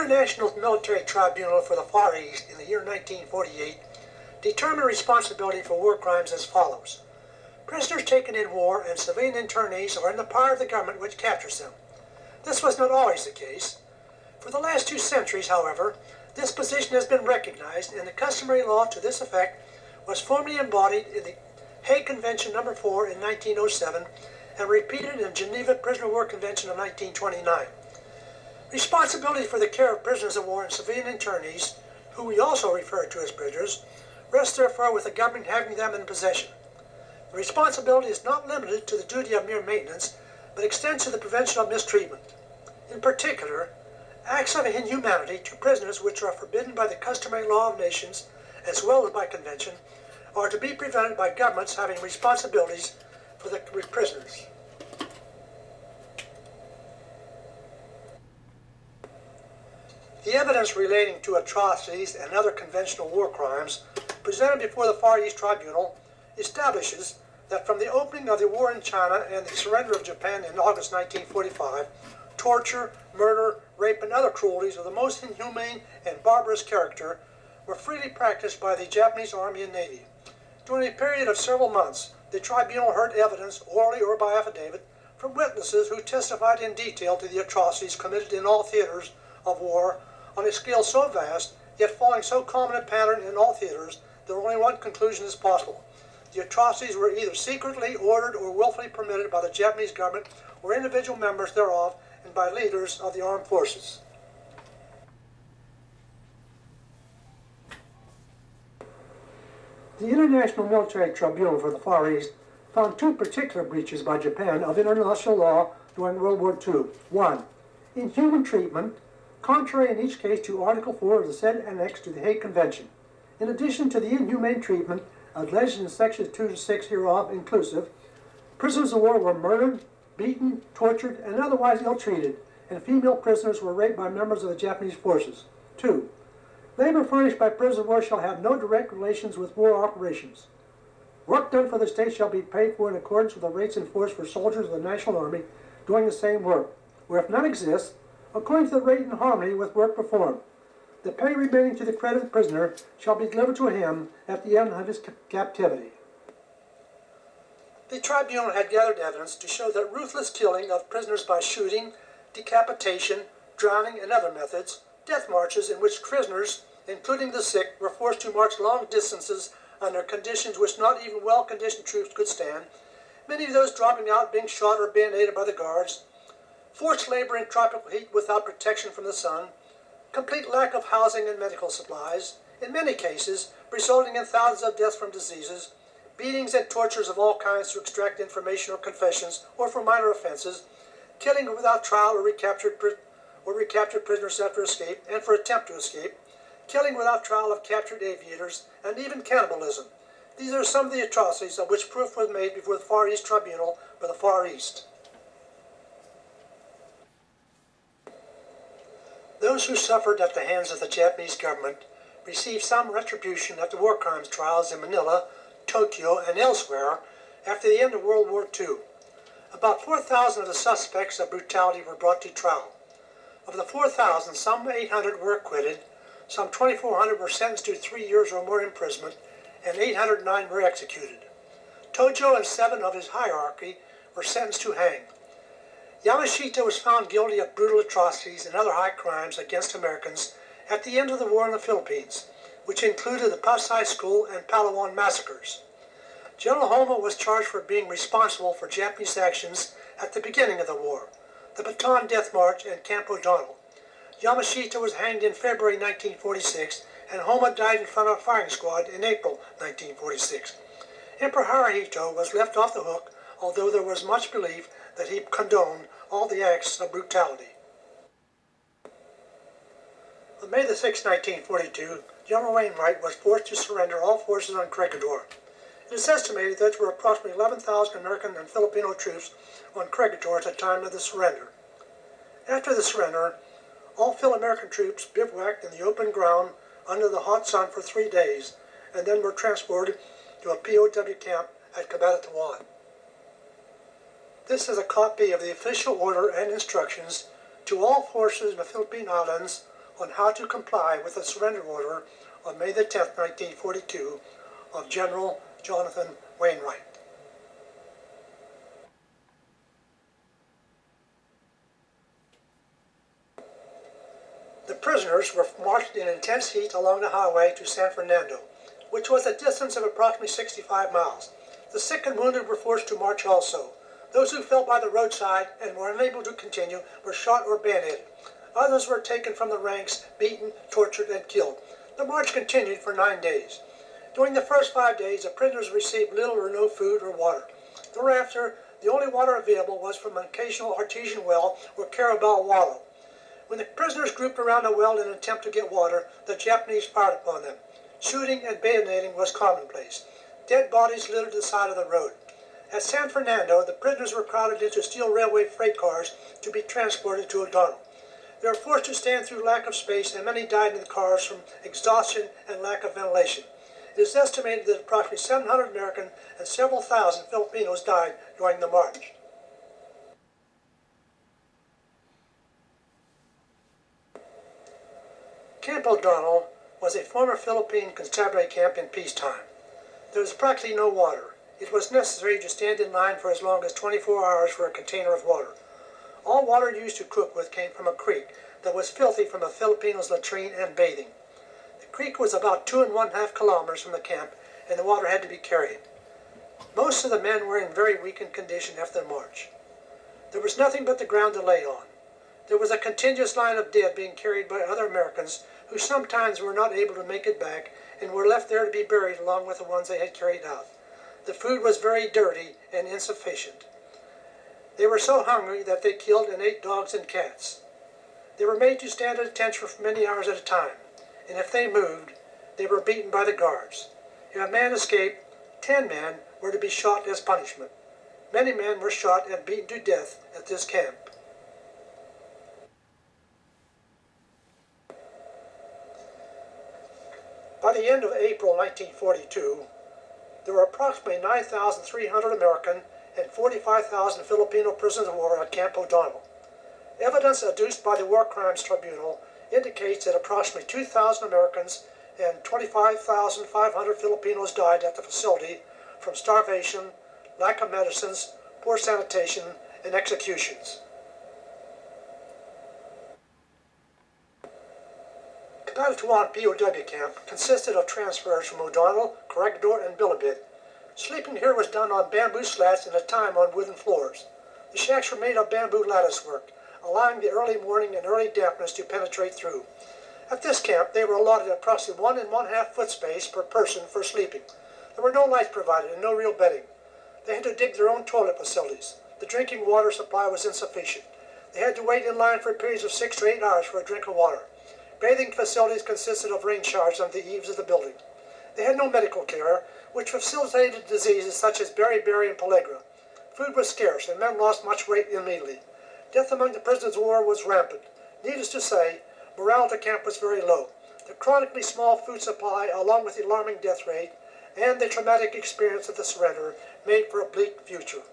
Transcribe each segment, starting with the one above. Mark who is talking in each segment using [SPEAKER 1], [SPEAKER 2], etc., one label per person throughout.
[SPEAKER 1] International Military Tribunal for the Far East in the year 1948 determined responsibility for war crimes as follows. Prisoners taken in war and civilian internees are in the power of the government which captures them. This was not always the case. For the last 2 centuries, however, this position has been recognized, and the customary law to this effect was formally embodied in the Hague Convention No. 4 in 1907 and repeated in Geneva Prisoner of War Convention of 1929. Responsibility for the care of prisoners of war and civilian internees, who we also refer to as prisoners, rests therefore with the government having them in possession. The responsibility is not limited to the duty of mere maintenance, but extends to the prevention of mistreatment. In particular, acts of inhumanity to prisoners which are forbidden by the customary law of nations, as well as by convention, are to be prevented by governments having responsibilities for the prisoners. The evidence relating to atrocities and other conventional war crimes presented before the Far East Tribunal establishes that from the opening of the war in China and the surrender of Japan in August 1945, torture, murder, rape, and other cruelties of the most inhumane and barbarous character were freely practiced by the Japanese Army and Navy. During a period of several months, the tribunal heard evidence, orally or by affidavit, from witnesses who testified in detail to the atrocities committed in all theaters of war on a scale so vast, yet falling so common a pattern in all theaters that only one conclusion is possible. The atrocities were either secretly ordered or willfully permitted by the Japanese government or individual members thereof and by leaders of the armed forces. The International Military Tribunal for the Far East found 2 particular breaches by Japan of international law during World War II. 1. Inhuman treatment, contrary in each case to Article 4 of the said Annex to the Hague Convention. In addition to the inhumane treatment alleged in Sections 2 to 6 hereof inclusive, prisoners of war were murdered, beaten, tortured, and otherwise ill-treated, and female prisoners were raped by members of the Japanese forces. 2. Labor furnished by prisoners of war shall have no direct relations with war operations. Work done for the state shall be paid for in accordance with the rates enforced for soldiers of the National Army doing the same work, or if none exists, according to the rate in harmony with work performed. The pay remaining to the credit of the prisoner shall be delivered to him at the end of his captivity. The tribunal had gathered evidence to show that ruthless killing of prisoners by shooting, decapitation, drowning, and other methods, death marches in which prisoners, including the sick, were forced to march long distances under conditions which not even well-conditioned troops could stand, many of those dropping out being shot or bayoneted by the guards, forced labor in tropical heat without protection from the sun, complete lack of housing and medical supplies, in many cases resulting in thousands of deaths from diseases, beatings and tortures of all kinds to extract information or confessions or for minor offenses, killing without trial or recaptured prisoners after escape and for attempt to escape, killing without trial of captured aviators, and even cannibalism. These are some of the atrocities of which proof was made before the Far East Tribunal for the Far East. Those who suffered at the hands of the Japanese government received some retribution at the war crimes trials in Manila, Tokyo, and elsewhere after the end of World War II. About 4,000 of the suspects of brutality were brought to trial. Of the 4,000, some 800 were acquitted, some 2,400 were sentenced to 3 years or more imprisonment, and 809 were executed. Tojo and 7 of his hierarchy were sentenced to hang. Yamashita was found guilty of brutal atrocities and other high crimes against Americans at the end of the war in the Philippines, which included the Pasay School and Palawan massacres. General Homa was charged for being responsible for Japanese actions at the beginning of the war, the Bataan Death March and Camp O'Donnell. Yamashita was hanged in February 1946, and Homa died in front of a firing squad in April 1946. Emperor Hirohito was left off the hook, although there was much belief that he condoned all the acts of brutality. On May 6, 1942, General Wainwright was forced to surrender all forces on Corregidor. It is estimated that there were approximately 11,000 American and Filipino troops on Corregidor at the time of the surrender. After the surrender, all Phil-American troops bivouacked in the open ground under the hot sun for 3 days, and then were transported to a POW camp at Cabanatuan. This is a copy of the official order and instructions to all forces in the Philippine Islands on how to comply with the surrender order on May the 10th, 1942, of General Jonathan Wainwright. The prisoners were marched in intense heat along the highway to San Fernando, which was a distance of approximately 65 miles. The sick and wounded were forced to march also. Those who fell by the roadside and were unable to continue were shot or bayoneted. Others were taken from the ranks, beaten, tortured, and killed. The march continued for 9 days. During the first 5 days, the prisoners received little or no food or water. Thereafter, the only water available was from an occasional artesian well or Carabao wallow. When the prisoners grouped around a well in an attempt to get water, the Japanese fired upon them. Shooting and bayoneting was commonplace. Dead bodies littered the side of the road. At San Fernando, the prisoners were crowded into steel railway freight cars to be transported to O'Donnell. They were forced to stand through lack of space, and many died in the cars from exhaustion and lack of ventilation. It is estimated that approximately 700 American and several thousand Filipinos died during the march. Camp O'Donnell was a former Philippine constabulary camp in peacetime. There was practically no water. It was necessary to stand in line for as long as 24 hours for a container of water. All water used to cook with came from a creek that was filthy from a Filipino's latrine and bathing. The creek was about 2½ kilometers from the camp, and the water had to be carried. Most of the men were in very weakened condition after the march. There was nothing but the ground to lay on. There was a continuous line of dead being carried by other Americans who sometimes were not able to make it back and were left there to be buried along with the ones they had carried out. The food was very dirty and insufficient. They were so hungry that they killed and ate dogs and cats. They were made to stand at attention for many hours at a time, and if they moved, they were beaten by the guards. If a man escaped, 10 men were to be shot as punishment. Many men were shot and beaten to death at this camp. By the end of April 1942, there were approximately 9,300 American and 45,000 Filipino prisoners of war at Camp O'Donnell. Evidence adduced by the War Crimes Tribunal indicates that approximately 2,000 Americans and 25,500 Filipinos died at the facility from starvation, lack of medicines, poor sanitation, and executions. Cabanatuan POW camp consisted of transfers from O'Donnell, Corregidor, and Bilibid. Sleeping here was done on bamboo slats and at time on wooden floors. The shacks were made of bamboo lattice work, allowing the early morning and early dampness to penetrate through. At this camp, they were allotted approximately 1 1/2 foot space per person for sleeping. There were no lights provided and no real bedding. They had to dig their own toilet facilities. The drinking water supply was insufficient. They had to wait in line for periods of 6 to 8 hours for a drink of water. Bathing facilities consisted of rain showers on the eaves of the building. They had no medical care, which facilitated diseases such as beriberi and pellagra. Food was scarce, and men lost much weight immediately. Death among the prisoners of war was rampant. Needless to say, morale at the camp was very low. The chronically small food supply, along with the alarming death rate, and the traumatic experience of the surrender, made for a bleak future.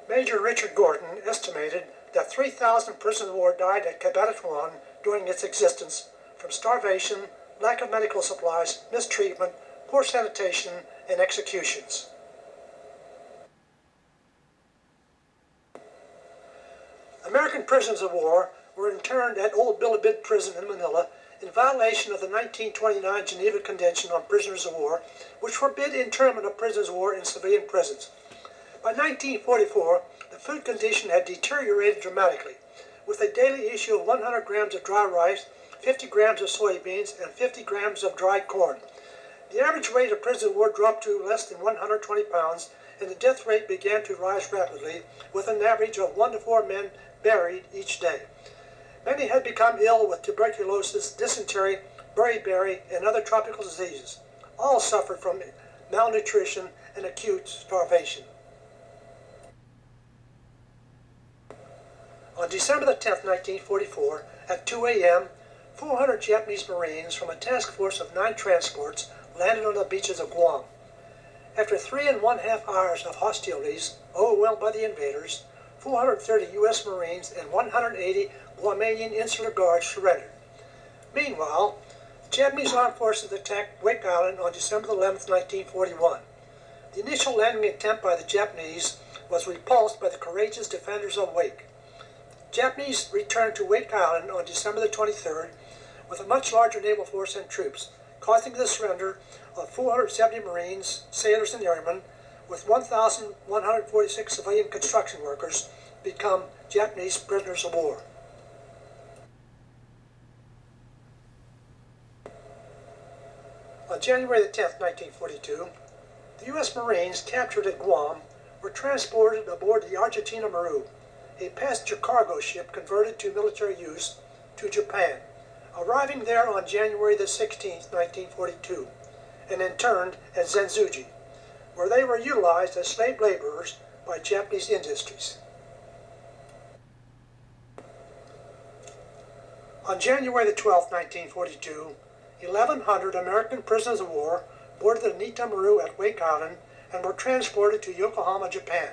[SPEAKER 1] Major Richard Gordon estimated that 3,000 prisoners of war died at Cabanatuan during its existence from starvation, lack of medical supplies, mistreatment, poor sanitation, and executions. American prisoners of war were interned at Old Bilibid Prison in Manila in violation of the 1929 Geneva Convention on Prisoners of War, which forbid internment of prisoners of war in civilian prisons. By 1944, the food condition had deteriorated dramatically, with a daily issue of 100 grams of dry rice, 50 grams of soybeans, and 50 grams of dried corn. The average weight of prisoners of war dropped to less than 120 pounds, and the death rate began to rise rapidly, with an average of 1 to 4 men buried each day. Many had become ill with tuberculosis, dysentery, beriberi, and other tropical diseases. All suffered from malnutrition and acute starvation. On December the 10th, 1944, at 2 a.m., 400 Japanese Marines from a task force of 9 transports landed on the beaches of Guam. After 3.5 hours of hostilities, overwhelmed by the invaders, 430 U.S. Marines and 180 Guamanian Insular Guards surrendered. Meanwhile, the Japanese armed forces attacked Wake Island on December 11, 1941. The initial landing attempt by the Japanese was repulsed by the courageous defenders of Wake. The Japanese returned to Wake Island on December 23rd with a much larger naval force and troops, causing the surrender of 470 Marines, sailors, and airmen, with 1,146 civilian construction workers become Japanese prisoners of war. On January 10, 1942, the U.S. Marines captured at Guam were transported aboard the Argentina Maru, a passenger cargo ship converted to military use, to Japan, arriving there on January 16, 1942, and interned at Zenzuji, where they were utilized as slave laborers by Japanese industries. On January 12, 1942, 1,100 American prisoners of war boarded the Nita Maru at Wake Island and were transported to Yokohama, Japan.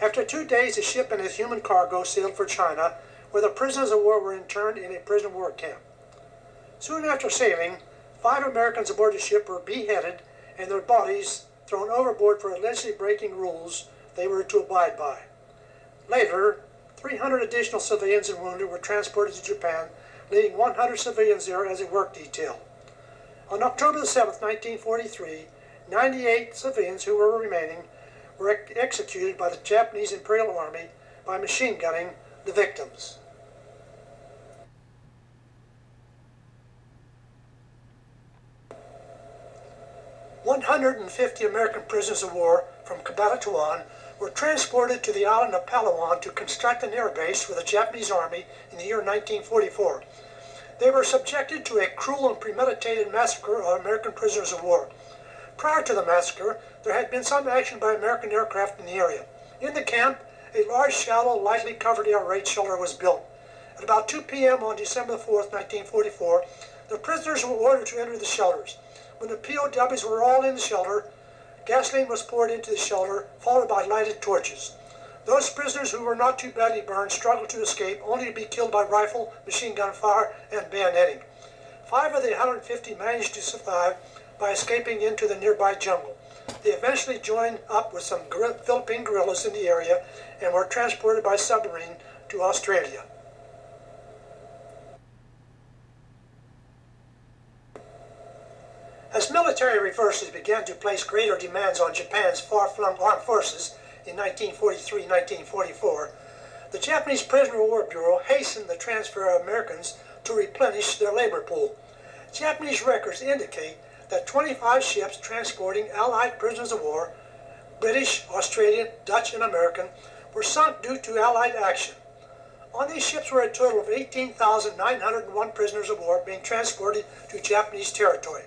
[SPEAKER 1] After 2 days, the ship and its human cargo sailed for China, where the prisoners of war were interned in a prison of war camp. Soon after sailing, 5 Americans aboard the ship were beheaded and their bodies thrown overboard for allegedly breaking rules they were to abide by. Later, 300 additional civilians and wounded were transported to Japan, leaving 100 civilians there as a work detail. On October 7, 1943, 98 civilians who were remaining were executed by the Japanese Imperial Army by machine gunning the victims. "150 American prisoners of war from Cabanatuan were transported to the island of Palawan to construct an air base for the Japanese Army in the year 1944. They were subjected to a cruel and premeditated massacre of American prisoners of war. Prior to the massacre, there had been some action by American aircraft in the area. In the camp, a large, shallow, lightly covered air raid shelter was built. At about 2 p.m. on December 4, 1944, the prisoners were ordered to enter the shelters. When the POWs were all in the shelter, gasoline was poured into the shelter, followed by lighted torches. Those prisoners who were not too badly burned struggled to escape, only to be killed by rifle, machine gun fire, and bayoneting. 5 of the 150 managed to survive by escaping into the nearby jungle. They eventually joined up with some Philippine guerrillas in the area and were transported by submarine to Australia. As military reversals began to place greater demands on Japan's far-flung armed forces in 1943-1944, the Japanese Prisoner of War Bureau hastened the transfer of Americans to replenish their labor pool. Japanese records indicate that 25 ships transporting Allied prisoners of war, British, Australian, Dutch, and American, were sunk due to Allied action. On these ships were a total of 18,901 prisoners of war being transported to Japanese territory.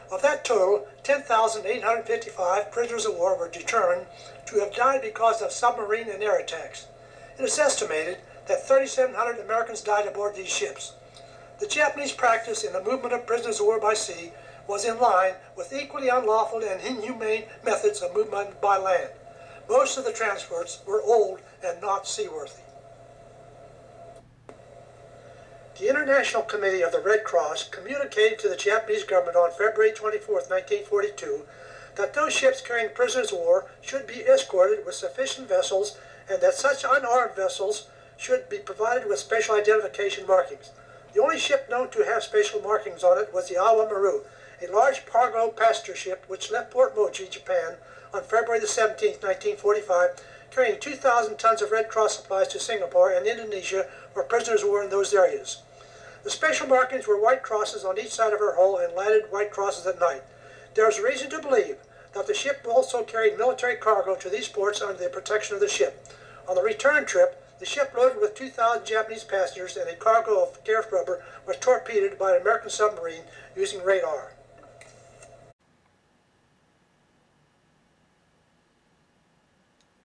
[SPEAKER 1] Of that total, 10,855 prisoners of war were determined to have died because of submarine and air attacks. It is estimated that 3,700 Americans died aboard these ships. The Japanese practice in the movement of prisoners of war by sea was in line with equally unlawful and inhumane methods of movement by land. Most of the transports were old and not seaworthy. The International Committee of the Red Cross communicated to the Japanese government on February 24, 1942, that those ships carrying prisoners of war should be escorted with sufficient vessels and that such unarmed vessels should be provided with special identification markings. The only ship known to have special markings on it was the Awa Maru, a large cargo passenger ship which left Port Moji, Japan, on February 17, 1945, carrying 2,000 tons of Red Cross supplies to Singapore and Indonesia for prisoners of war in those areas. The special markings were white crosses on each side of her hull and lighted white crosses at night. There is reason to believe that the ship also carried military cargo to these ports under the protection of the ship. On the return trip, the ship loaded with 2,000 Japanese passengers and a cargo of Kef rubber was torpedoed by an American submarine using radar.